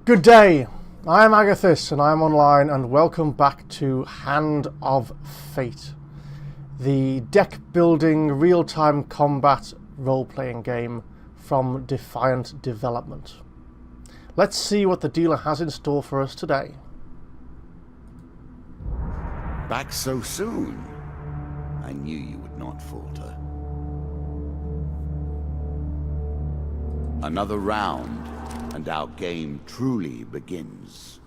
Good day, I am Agatheis and I am online, and welcome back to Hand of Fate, the deck building real-time combat role-playing game from Defiant Development. Let's see what the dealer has in store for us today. Back so soon? I knew you would not falter. Another round, and our game truly begins.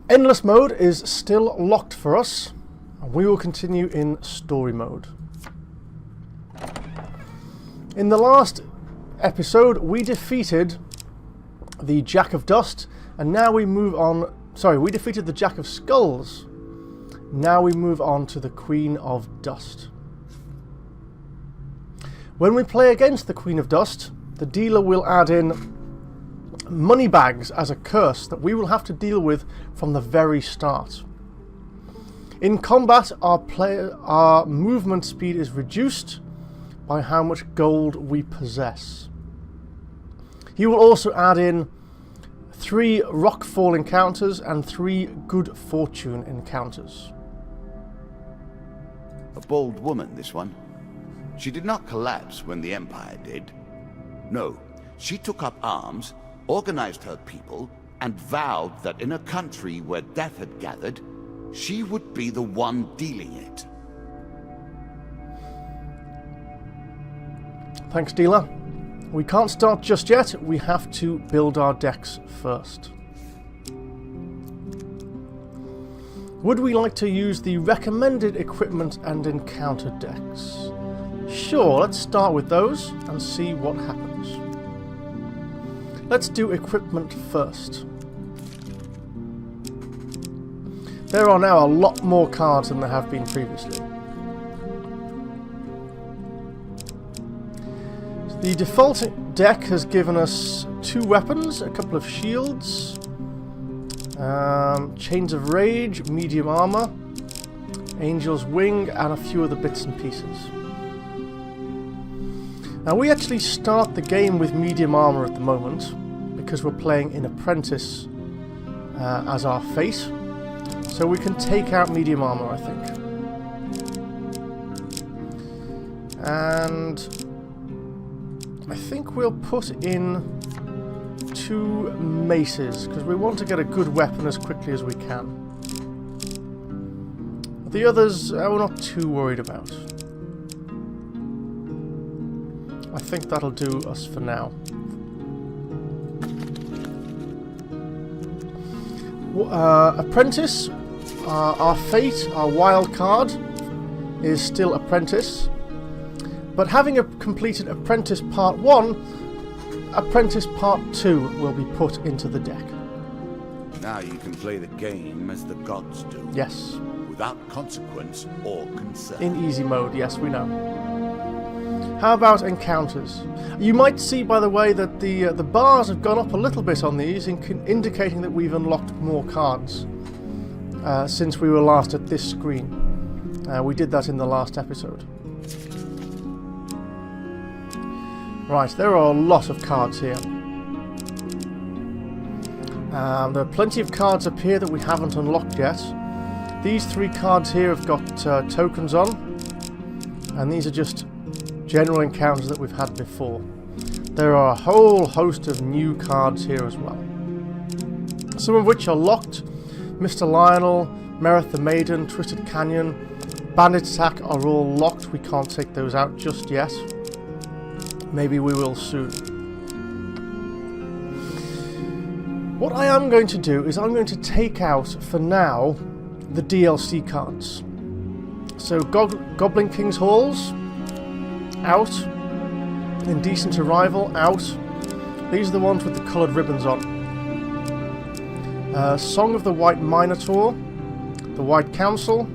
Endless mode is still locked for us, and we will continue in story mode. In the last episode, we defeated the Jack of Dust, and now we move on. Sorry, we defeated the Jack of Skulls. Now we move on to the Queen of Dust. When we play against the Queen of Dust, the dealer will add in money bags as a curse that we will have to deal with from the very start. In combat, our movement speed is reduced by how much gold we possess. He will also add in 3 rockfall encounters and 3 good fortune encounters. A bold woman, this one. She did not collapse when the Empire did. No, she took up arms, organized her people, and vowed that in a country where death had gathered, she would be the one dealing it. Thanks, dealer. We can't start just yet. We have to build our decks first. Would we like to use the recommended equipment and encounter decks? Sure, let's start with those and see what happens. Let's do equipment first. There are now a lot more cards than there have been previously. The default deck has given us 2 weapons, a couple of shields, Chains of Rage, medium armor, Angel's Wing, and a few other bits and pieces. Now we actually start the game with medium armor at the moment because we're playing in Apprentice as our fate, so we can take out medium armor, I think. And I think we'll put in 2 maces because we want to get a good weapon as quickly as we can. The others we're not too worried about. I think that'll do us for now. Apprentice, our fate, our wild card, is still Apprentice. But having completed Apprentice Part 1, Apprentice Part 2 will be put into the deck. Now you can play the game as the gods do. Yes. Without consequence or concern. In easy mode, yes, we know. How about encounters? You might see, by the way, that the bars have gone up a little bit on these, indicating that we've unlocked more cards since we were last at this screen. We did that in the last episode. Right, there are a lot of cards here. There are plenty of cards up here that we haven't unlocked yet. These 3 cards here have got tokens on, and these are just general encounters that we've had before. There are a whole host of new cards here as well. Some of which are locked. Mr. Lionel, Merith the Maiden, Twisted Canyon, Bandit Attack are all locked. We can't take those out just yet. Maybe we will soon. What I am going to do is I'm going to take out, for now, the DLC cards. So Goblin King's Halls, out. Indecent Arrival, out. These are the ones with the coloured ribbons on. Song of the White Minotaur, the White Council.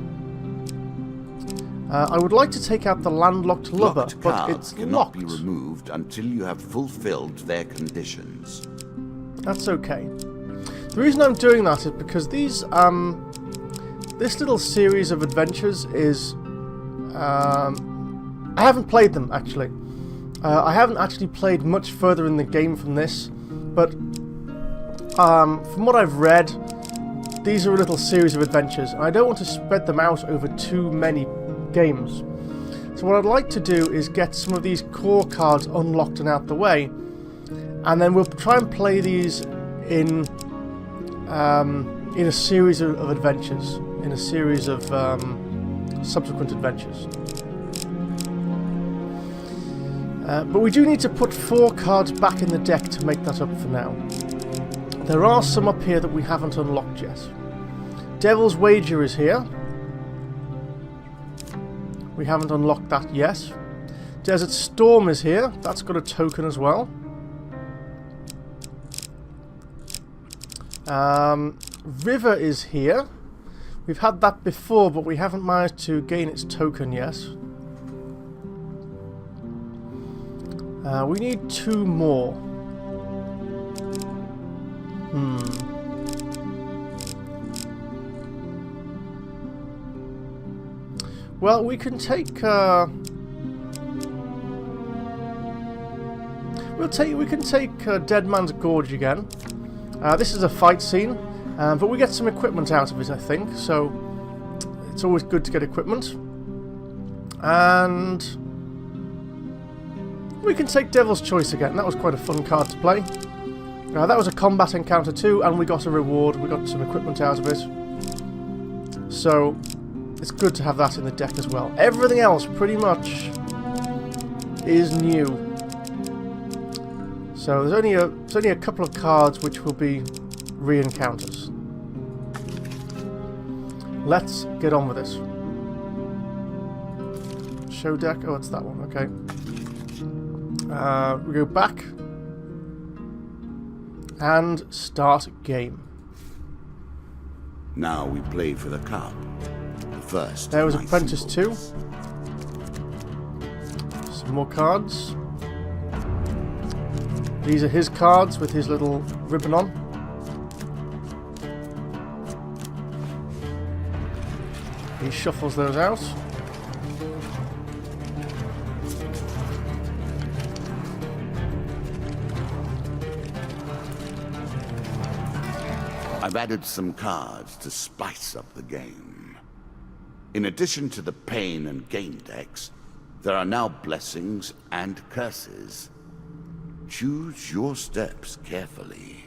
I would like to take out the Landlocked Lover, but it's cannot locked. be removed until you have fulfilled their conditions. That's okay. The reason I'm doing that is because these, this little series of adventures is, I haven't played them actually. I haven't actually played much further in the game from this, But from what I've read, these are a little series of adventures, and I don't want to spread them out over too many games. So what I'd like to do is get some of these core cards unlocked and out the way, and then we'll try and play these in a series of adventures, in a series of subsequent adventures. But we do need to put 4 cards back in the deck to make that up for now. There are some up here that we haven't unlocked yet. Devil's Wager is here. We haven't unlocked that yet. Desert Storm is here. That's got a token as well. River is here. We've had that before, but we haven't managed to gain its token yet. We need 2 more. Well, we can take. We can take Dead Man's Gorge again. This is a fight scene, but we get some equipment out of it, I think. So it's always good to get equipment. And we can take Devil's Choice again. That was quite a fun card to play. That was a combat encounter too, and we got a reward. We got some equipment out of it. So it's good to have that in the deck as well. Everything else pretty much is new. So there's only a couple of cards which will be re-encounters. Let's get on with this. Show deck. Oh, it's that one. Okay. We go back and start game. Now we play for the cup. The first. There was Apprentice 2. Some more cards. These are his cards with his little ribbon on. He shuffles those out. I've added some cards to spice up the game. In addition to the pain and gain decks, there are now blessings and curses. Choose your steps carefully.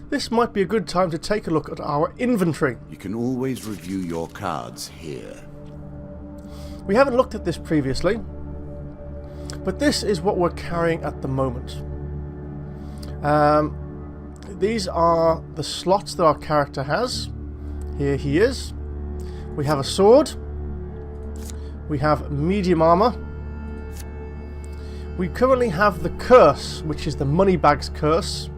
This might be a good time to take a look at our inventory. You can always review your cards here. We haven't looked at this previously, but this is what we're carrying at the moment. These are the slots that our character has. Here he is. We have a sword. We have medium armor. We currently have the curse, which is the Moneybags curse.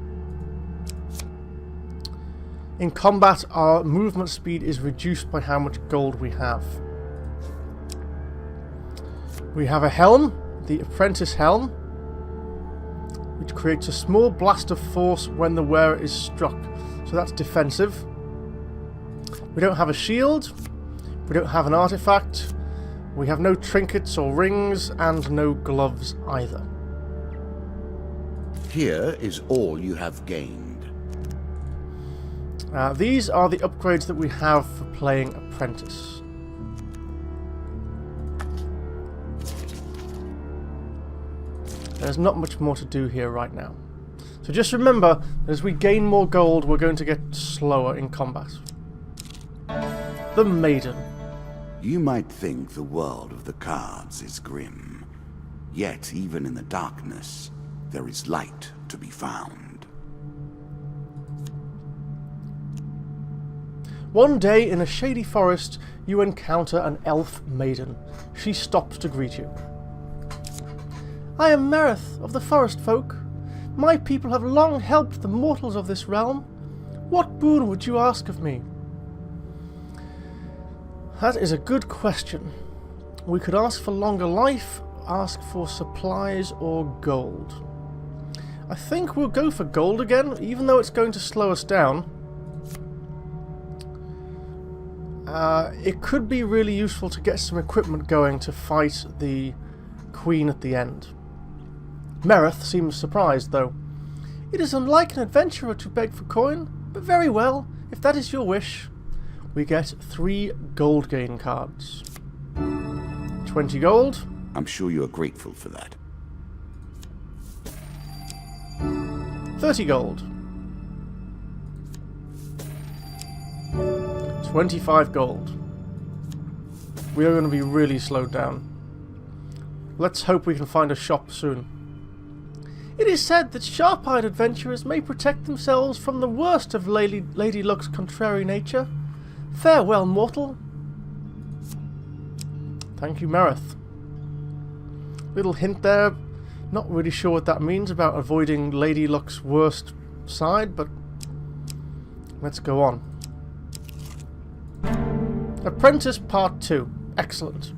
In combat, our movement speed is reduced by how much gold we have. We have a helm, the Apprentice helm, which creates a small blast of force when the wearer is struck. So that's defensive. We don't have a shield. We don't have an artifact. We have no trinkets or rings, and no gloves either. Here is all you have gained. These are the upgrades that we have for playing Apprentice. There's not much more to do here right now. So just remember, as we gain more gold, we're going to get slower in combat. The Maiden. You might think the world of the cards is grim. Yet, even in the darkness, there is light to be found. One day, in a shady forest, you encounter an elf maiden. She stops to greet you. I am Merith of the Forest Folk. My people have long helped the mortals of this realm. What boon would you ask of me? That is a good question. We could ask for longer life, ask for supplies, or gold. I think we'll go for gold again, even though it's going to slow us down. It could be really useful to get some equipment going to fight the Queen at the end. Merith seems surprised, though. It is unlike an adventurer to beg for coin, but very well, if that is your wish. We get 3 gold gain cards. 20 gold. I'm sure you're grateful for that. 30 gold. 25 gold. We are going to be really slowed down. Let's hope we can find a shop soon. It is said that sharp-eyed adventurers may protect themselves from the worst of Lady Luck's contrary nature. Farewell, mortal. Thank you, Marith. Little hint there. Not really sure what that means about avoiding Lady Luck's worst side, but let's go on. Apprentice Part 2. Excellent.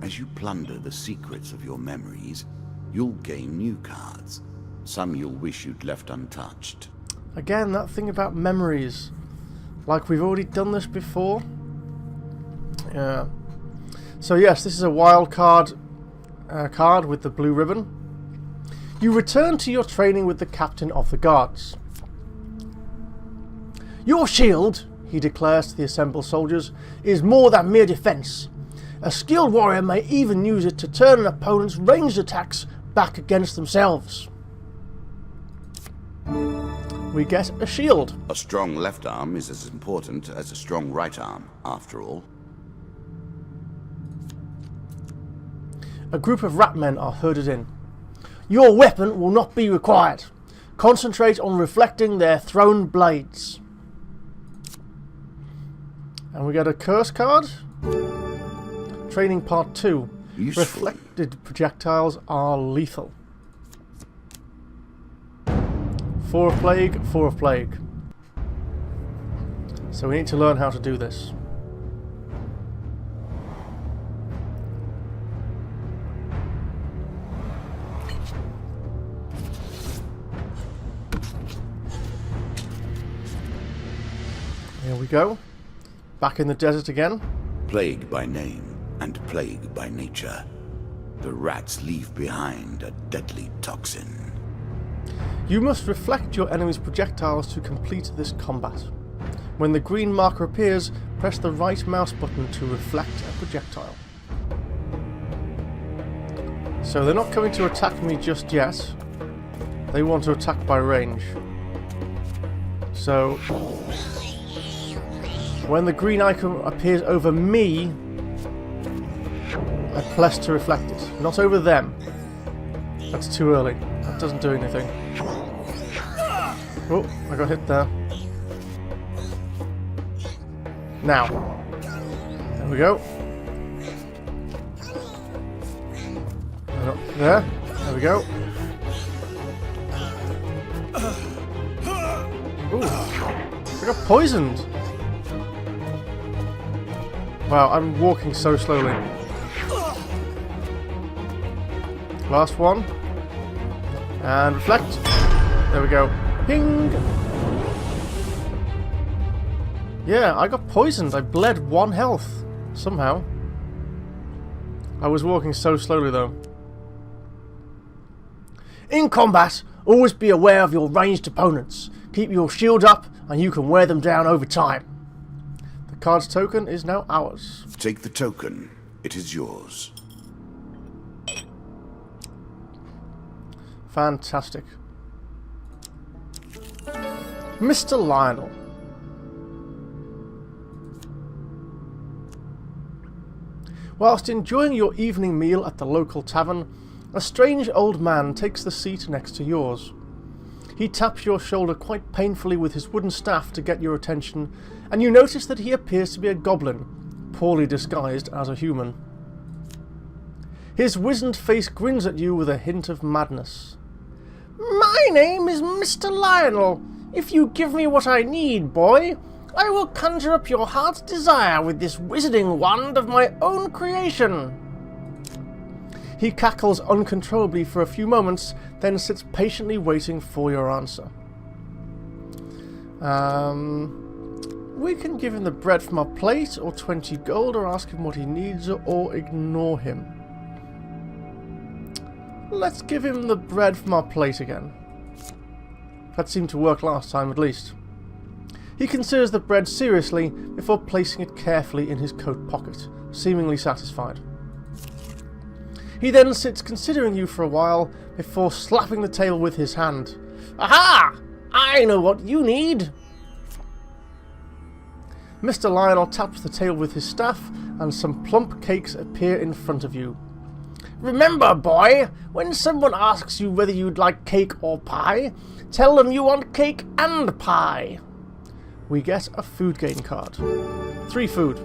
As you plunder the secrets of your memories, you'll gain new cards. Some you'll wish you'd left untouched. Again, that thing about memories. Like we've already done this before. Yeah. So yes, this is a Wildcard card with the blue ribbon. You return to your training with the captain of the guards. Your shield, he declares to the assembled soldiers, is more than mere defense. A skilled warrior may even use it to turn an opponent's ranged attacks back against themselves. We get a shield. A strong left arm is as important as a strong right arm, after all. A group of ratmen are herded in. Your weapon will not be required. Concentrate on reflecting their thrown blades. And we get a curse card. Training Part 2. Useful. Reflected projectiles are lethal. 4 of Plague, 4 of Plague. So we need to learn how to do this. Here we go. Back in the desert again. Plague by name and plague by nature. The rats leave behind a deadly toxin. You must reflect your enemy's projectiles to complete this combat. When the green marker appears, press the right mouse button to reflect a projectile. So they're not coming to attack me just yet. They want to attack by range. So when the green icon appears over me, I press to reflect it, not over them. That's too early. That doesn't do anything. Oh, I got hit there. Now. There we go. There. There we go. Ooh. I got poisoned. Wow, I'm walking so slowly. Last one. And reflect. There we go. Ping! Yeah, I got poisoned. I bled 1 health. Somehow. I was walking so slowly though. In combat, always be aware of your ranged opponents. Keep your shield up and you can wear them down over time. The card's token is now ours. Take the token. It is yours. Fantastic. Mr. Lionel. Whilst enjoying your evening meal at the local tavern, a strange old man takes the seat next to yours. He taps your shoulder quite painfully with his wooden staff to get your attention, and you notice that he appears to be a goblin, poorly disguised as a human. His wizened face grins at you with a hint of madness. My name is Mr. Lionel. If you give me what I need, boy, I will conjure up your heart's desire with this wizarding wand of my own creation. He cackles uncontrollably for a few moments, then sits patiently waiting for your answer. We can give him the bread from our plate, or 20 gold, or ask him what he needs, or ignore him. Let's give him the bread from our plate again. That seemed to work last time, at least. He considers the bread seriously before placing it carefully in his coat pocket, seemingly satisfied. He then sits considering you for a while before slapping the table with his hand. Aha! I know what you need! Mr. Lionel taps the table with his staff, and some plump cakes appear in front of you. Remember, boy, when someone asks you whether you'd like cake or pie, tell them you want cake and pie. We get a food gain card. 3 food.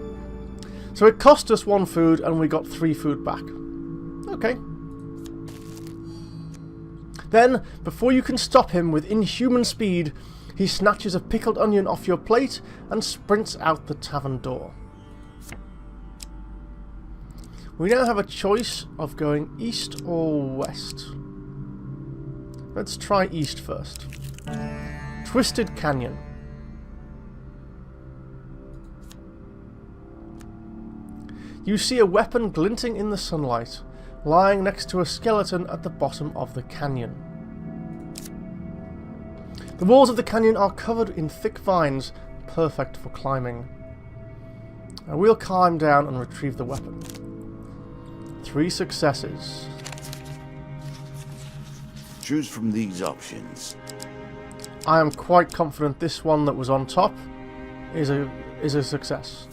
So it cost us 1 food, and we got 3 food back. Okay. Then, before you can stop him with inhuman speed, he snatches a pickled onion off your plate and sprints out the tavern door. We now have a choice of going east or west. Let's try east first. Twisted Canyon. You see a weapon glinting in the sunlight, lying next to a skeleton at the bottom of the canyon. The walls of the canyon are covered in thick vines, perfect for climbing. Now we'll climb down and retrieve the weapon. 3 successes. Choose from these options. I am quite confident this one that was on top is a success.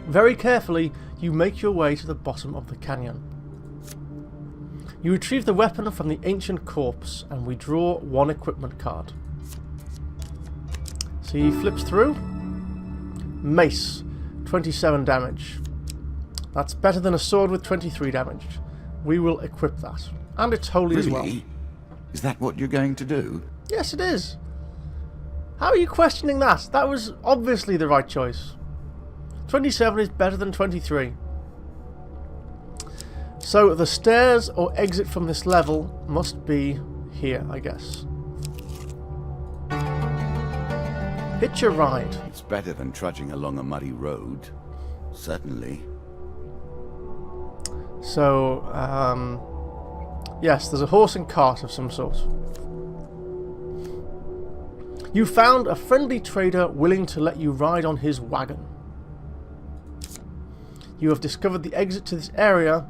Very carefully, you make your way to the bottom of the canyon. You retrieve the weapon from the ancient corpse, and we draw 1 equipment card. So he flips through. Mace, 27 damage. That's better than a sword with 23 damage. We will equip that. And it's holy as well. Is that what you're going to do? Yes, it is. How are you questioning that? That was obviously the right choice. 27 is better than 23. So the stairs or exit from this level must be here, I guess. Hitch a ride. It's better than trudging along a muddy road. Certainly. So, yes, there's a horse and cart of some sort. You found a friendly trader willing to let you ride on his wagon. You have discovered the exit to this area.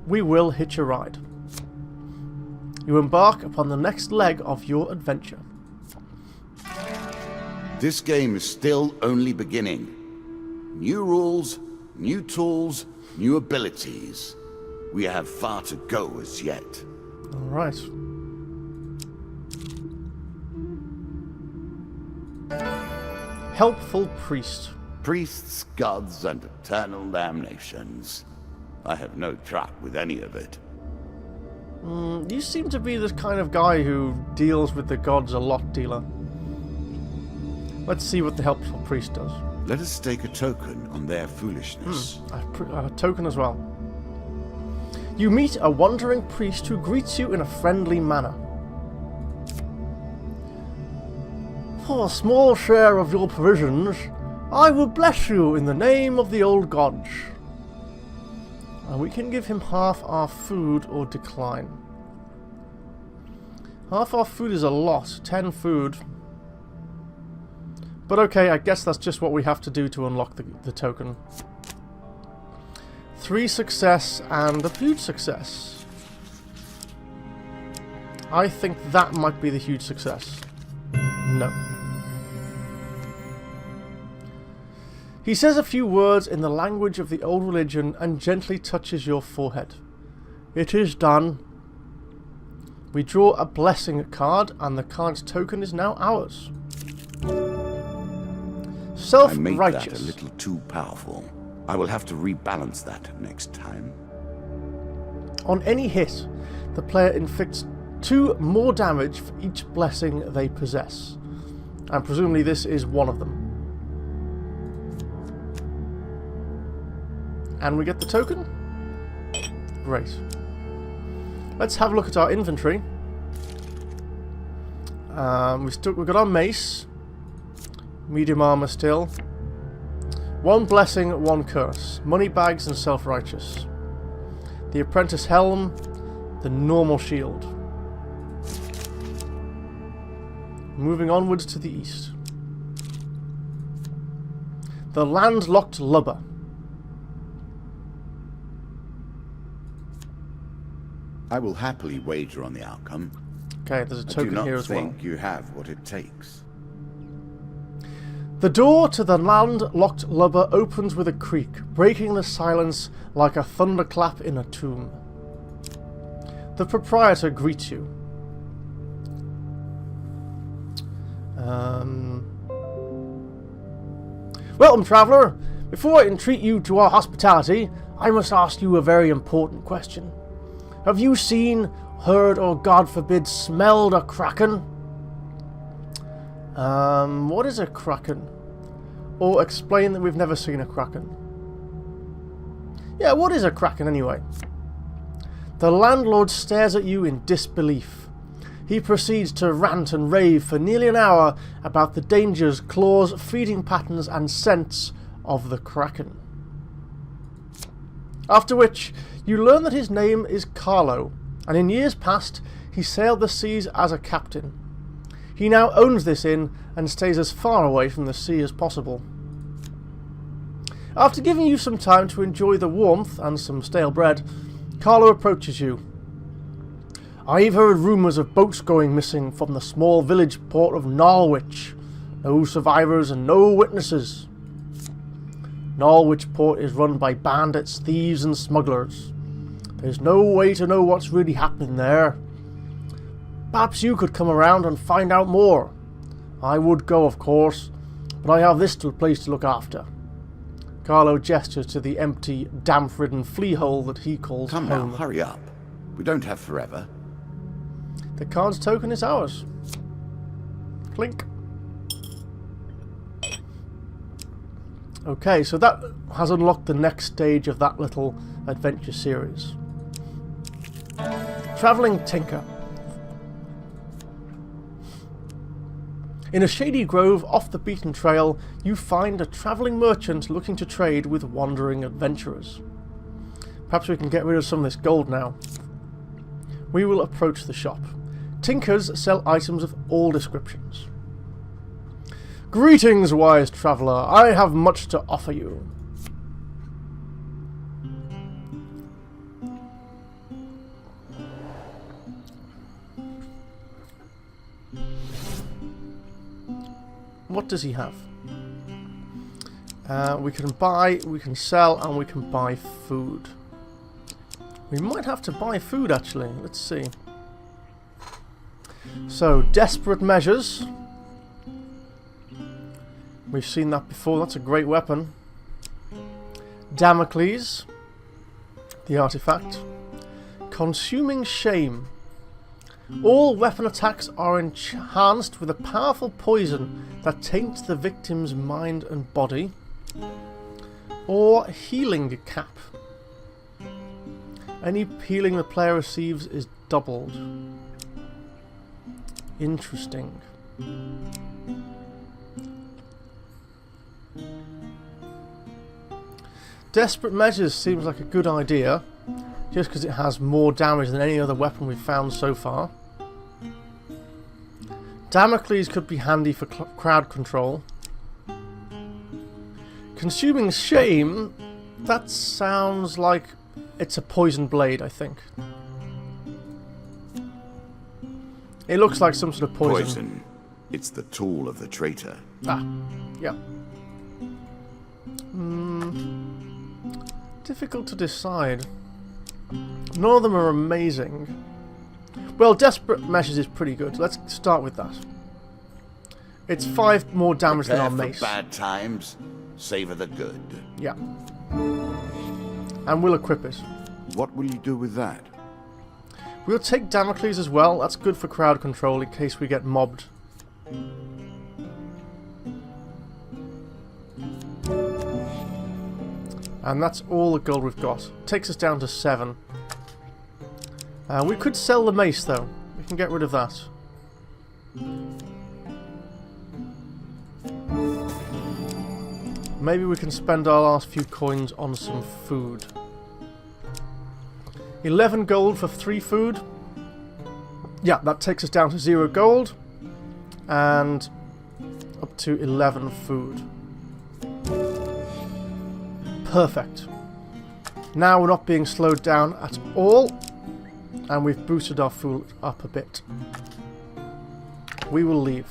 We will hitch a ride. You embark upon the next leg of your adventure. This game is still only beginning. New rules, new tools, new abilities. We have far to go as yet. Alright. Helpful priest. Priests, gods, and eternal damnations. I have no truck with any of it. You seem to be the kind of guy who deals with the gods a lot, dealer. Let's see what the helpful priest does. Let us stake a token on their foolishness. A token as well. You meet a wandering priest who greets you in a friendly manner. For a small share of your provisions, I will bless you in the name of the old gods. And we can give him half our food or decline. Half our food is a lot. 10 food. But okay, I guess that's just what we have to do to unlock the token. 3 success and a huge success. I think that might be the huge success. No. He says a few words in the language of the old religion and gently touches your forehead. It is done. We draw a blessing card, and the card's token is now ours. Self-righteous. I made that a little too powerful. I will have to rebalance that next time. On any hit, the player inflicts 2 more damage for each blessing they possess. And presumably this is one of them. And we get the token? Great. Let's have a look at our inventory. We've got our mace. Medium armor still. 1 blessing, 1 curse. Money bags and self-righteous. the apprentice helm, the normal shield. Moving onwards to the east. The landlocked lubber. I will happily wager on the outcome. Okay, there's a token here as well. I do not think you have what it takes. The door to the landlocked lubber opens with a creak, breaking the silence like a thunderclap in a tomb. The proprietor greets you. Welcome, traveller. Before I entreat you to our hospitality, I must ask you a very important question. Have you seen, heard, or God forbid, smelled a kraken? What is a kraken? Or explain that we've never seen a kraken. Yeah, what is a kraken anyway? The landlord stares at you in disbelief. He proceeds to rant and rave for nearly an hour about the dangers, claws, feeding patterns and scents of the kraken. After which, you learn that his name is Carlo, and in years past he sailed the seas as a captain. He now owns this inn and stays as far away from the sea as possible. After giving you some time to enjoy the warmth and some stale bread, Carlo approaches you. I've heard rumours of boats going missing from the small village port of Norwich. No survivors and no witnesses. Norwich port is run by bandits, thieves and smugglers. There's no way to know what's really happening there. Perhaps you could come around and find out more. I would go, of course, but I have this place to look after. Carlo gestures to the empty, damp-ridden flea hole that he calls home. Come now, hurry up. We don't have forever. The card's token is ours. Clink. Okay, so that has unlocked the next stage of that little adventure series. Travelling Tinker. In a shady grove off the beaten trail, you find a travelling merchant looking to trade with wandering adventurers. Perhaps we can get rid of some of this gold now. We will approach the shop. Tinkers sell items of all descriptions. Greetings, wise traveller. I have much to offer you. What does he have? We can buy, we can sell, and we can buy food. We might have to buy food, actually. Let's see. So, desperate measures. We've seen that before. That's a great weapon. Damocles, the artifact. Consuming shame. All weapon attacks are enhanced with a powerful poison that taints the victim's mind and body. Or healing cap. Any healing the player receives is doubled. Interesting. Desperate Measures seems like a good idea, just because it has more damage than any other weapon we've found so far. Damocles could be handy for crowd control. Consuming Shame, that sounds like it's a poison blade, I think. It looks like some sort of poison. Poison. It's the tool of the traitor. Ah, yeah. Difficult to decide. None of them are amazing. Well, Desperate Measures is pretty good. Let's start with that. It's 5 more damage than our mace. For bad times, savor the good. Yeah. And we'll equip it. What will you do with that? We'll take Damocles as well. That's good for crowd control in case we get mobbed. And that's all the gold we've got. Takes us down to 7. We could sell the mace though. We can get rid of that. Maybe we can spend our last few coins on some food. 11 gold for 3 food. Yeah, that takes us down to 0 gold. And up to 11 food. Perfect. Now we're not being slowed down at all. And we've boosted our food up a bit. We will leave.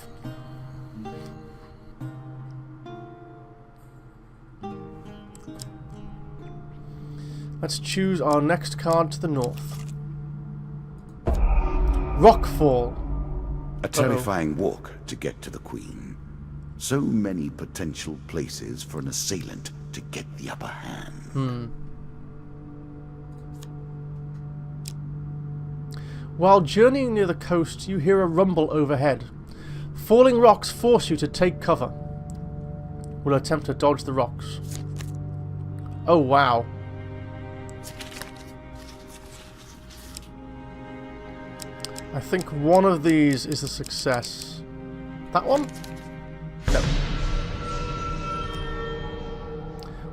Let's choose our next card to the north. Rockfall. A terrifying walk to get to the Queen. So many potential places for an assailant to get the upper hand. While journeying near the coast, you hear a rumble overhead. Falling rocks force you to take cover. We'll attempt to dodge the rocks. Oh, wow. I think one of these is a success. That one? No.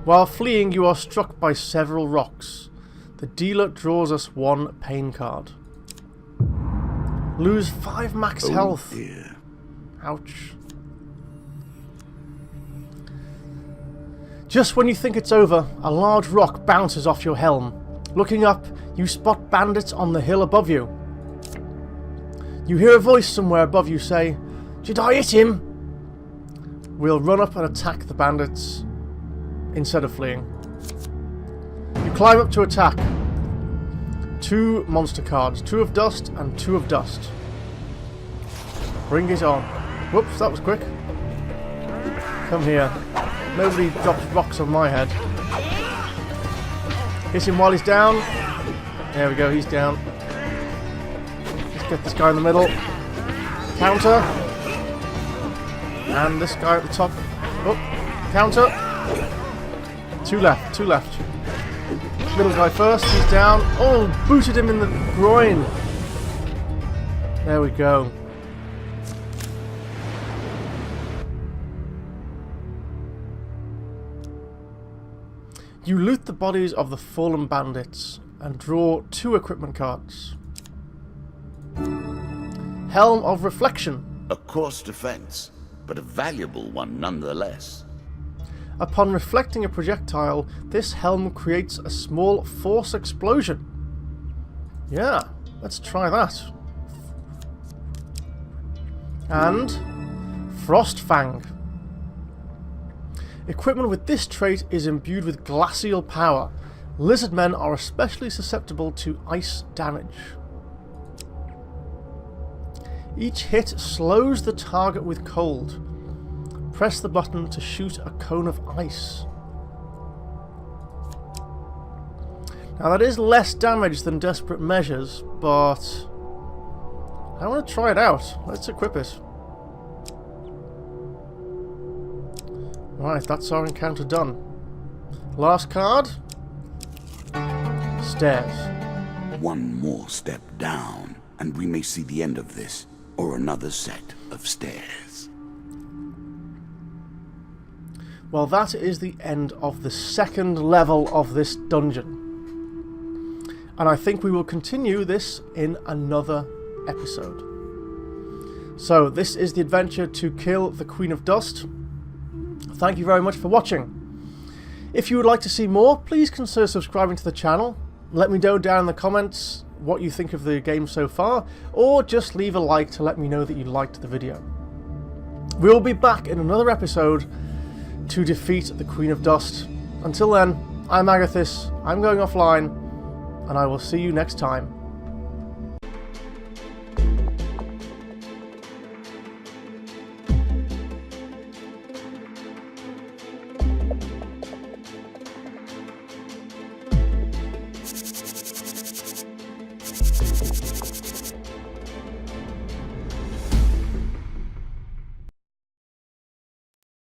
While fleeing, you are struck by several rocks. The dealer draws us 1 pain card. Lose 5 max health. Dear. Ouch. Just when you think it's over, a large rock bounces off your helm. Looking up, you spot bandits on the hill above you. You hear a voice somewhere above you say, "Did I hit him?" We'll run up and attack the bandits instead of fleeing. You climb up to attack. 2 monster cards, 2 of dust and 2 of dust. Bring it on. Whoops, that was quick. Come here. Nobody drops rocks on my head. Hit him while he's down. There we go, he's down. Let's get this guy in the middle. Counter. And this guy at the top. Oh, counter. 2 left, 2 left. Middle guy first, he's down. Oh, booted him in the groin. There we go. You loot the bodies of the fallen bandits and draw 2 equipment cards. Helm of Reflection. A coarse defense, but a valuable one nonetheless. Upon reflecting a projectile, this helm creates a small force explosion. Yeah, let's try that. And Frostfang. Equipment with this trait is imbued with glacial power. Lizard men are especially susceptible to ice damage. Each hit slows the target with cold. Press the button to shoot a cone of ice. Now that is less damage than Desperate Measures, but I want to try it out. Let's equip it. Right, that's our encounter done. Last card. Stairs. One more step down, and we may see the end of this, or another set of stairs. Well, that is the end of the 2nd level of this dungeon. And I think we will continue this in another episode. So, this is the adventure to kill the Queen of Dust. Thank you very much for watching. If you would like to see more, please consider subscribing to the channel. Let me know down in the comments what you think of the game so far, or just leave a like to let me know that you liked the video. We'll be back in another episode to defeat the Queen of Dust. Until then, I'm Agatheis, I'm going offline, and I will see you next time.